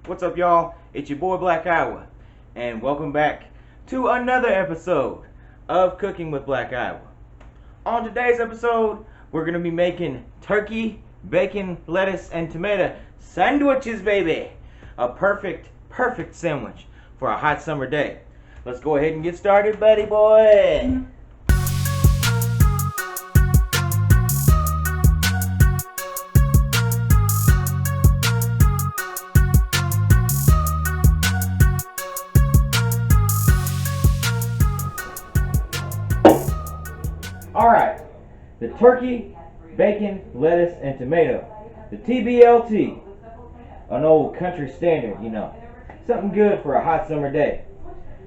What's up, y'all? It's your boy Black Iowa, and welcome back to another episode of Cooking with Black Iowa. On today's episode, we're going to be making turkey, bacon, lettuce, and tomato sandwiches, baby. A perfect sandwich for a hot summer day. Let's go ahead and get started, buddy boy. Alright, the turkey, bacon, lettuce, and tomato. The TBLT, an old country standard, you know. Something good for a hot summer day.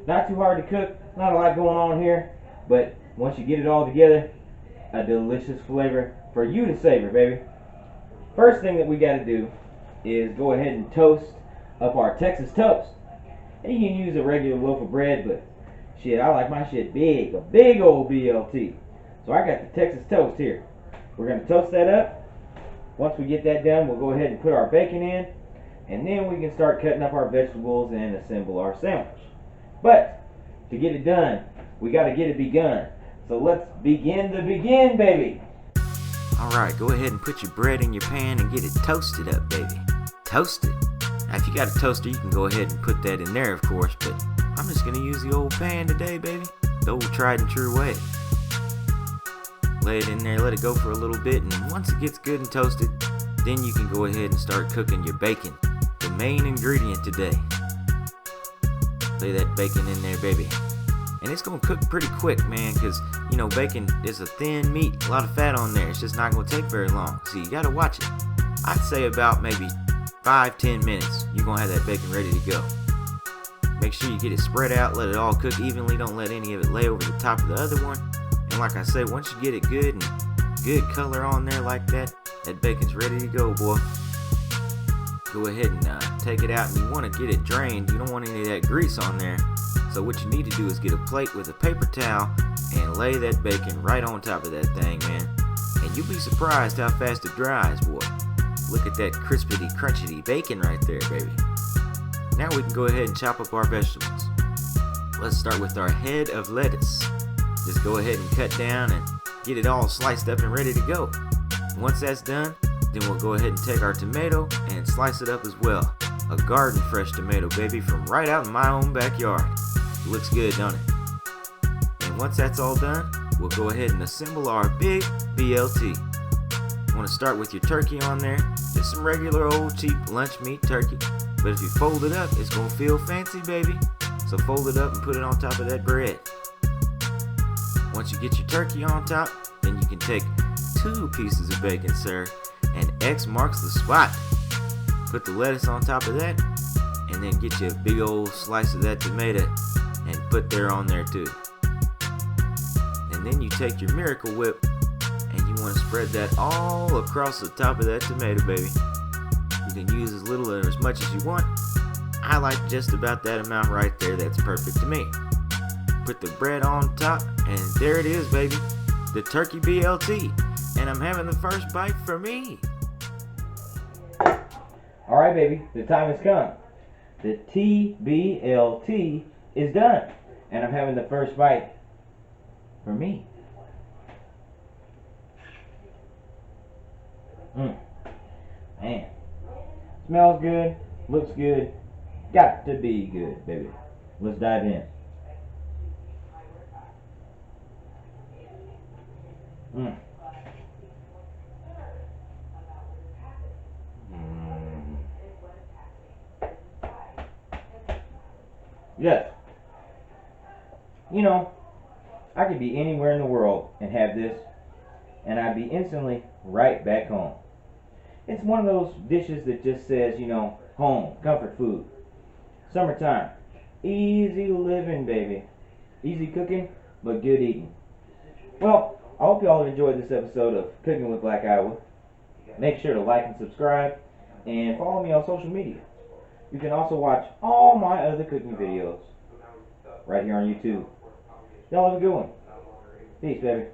Not too hard to cook, not a lot going on here, but once you get it all together, a delicious flavor for you to savor, baby. First thing that we got to do is go ahead and toast up our Texas toast. And you can use a regular loaf of bread, but shit, I like my shit big, a big old BLT. So I got the Texas toast here. We're going to toast that up. Once we get that done, we'll go ahead and put our bacon in, and then we can start cutting up our vegetables and assemble our sandwich. But to get it done, we got to get it begun. So let's begin the begin, baby. Alright, go ahead and put your bread in your pan and get it toasted up, baby. Toast it. Now if you got a toaster, you can go ahead and put that in there, of course, but I'm just going to use the old pan today, baby. The old tried and true way. Lay it in there, let it go for a little bit, and once it gets good and toasted, then you can go ahead and start cooking your bacon, the main ingredient today. Lay that bacon in there, baby. And it's going to cook pretty quick, man, because, you know, bacon is a thin meat, a lot of fat on there. It's just not going to take very long, so you got to watch it. I'd say about maybe 5-10 minutes, you're going to have that bacon ready to go. Make sure you get it spread out, let it all cook evenly, don't let any of it lay over the top of the other one. And like I say, once you get it good and good color on there like that, that bacon's ready to go, boy. Go ahead and take it out, and you want to get it drained. You don't want any of that grease on there. So what you need to do is get a plate with a paper towel and lay that bacon right on top of that thing, man. And you'll be surprised how fast it dries, boy. Look at that crispity, crunchity bacon right there, baby. Now we can go ahead and chop up our vegetables. Let's start with our head of lettuce. Just go ahead and cut down and get it all sliced up and ready to go. Once that's done, then we'll go ahead and take our tomato and slice it up as well. A garden fresh tomato, baby, from right out in my own backyard. It looks good, don't it? And once that's all done, we'll go ahead and assemble our big BLT. You want to start with your turkey on there. Just some regular old cheap lunch meat turkey. But if you fold it up, it's going to feel fancy, baby. So fold it up and put it on top of that bread. Once you get your turkey on top, then you can take 2 pieces of bacon, sir, and X marks the spot. Put the lettuce on top of that, and then get you a big old slice of that tomato and put there on there too. And then you take your Miracle Whip, and you want to spread that all across the top of that tomato, baby. You can use as little or as much as you want. I like just about that amount right there. That's perfect to me. Put the bread on top, and there it is, baby. The turkey BLT. And I'm having the first bite for me. Alright, baby, the time has come. The TBLT is done. And I'm having the first bite for me. Man. Smells good, looks good, got to be good, baby. Let's dive in. Yes. You know, I could be anywhere in the world and have this, and I'd be instantly right back home. It's one of those dishes that just says, you know, home, comfort food. Summertime. Easy living, baby. Easy cooking, but good eating. Well, I hope y'all have enjoyed this episode of Cooking with Black Iowa. Make sure to like and subscribe, and follow me on social media. You can also watch all my other cooking videos right here on YouTube. Y'all have a good one. Peace, baby.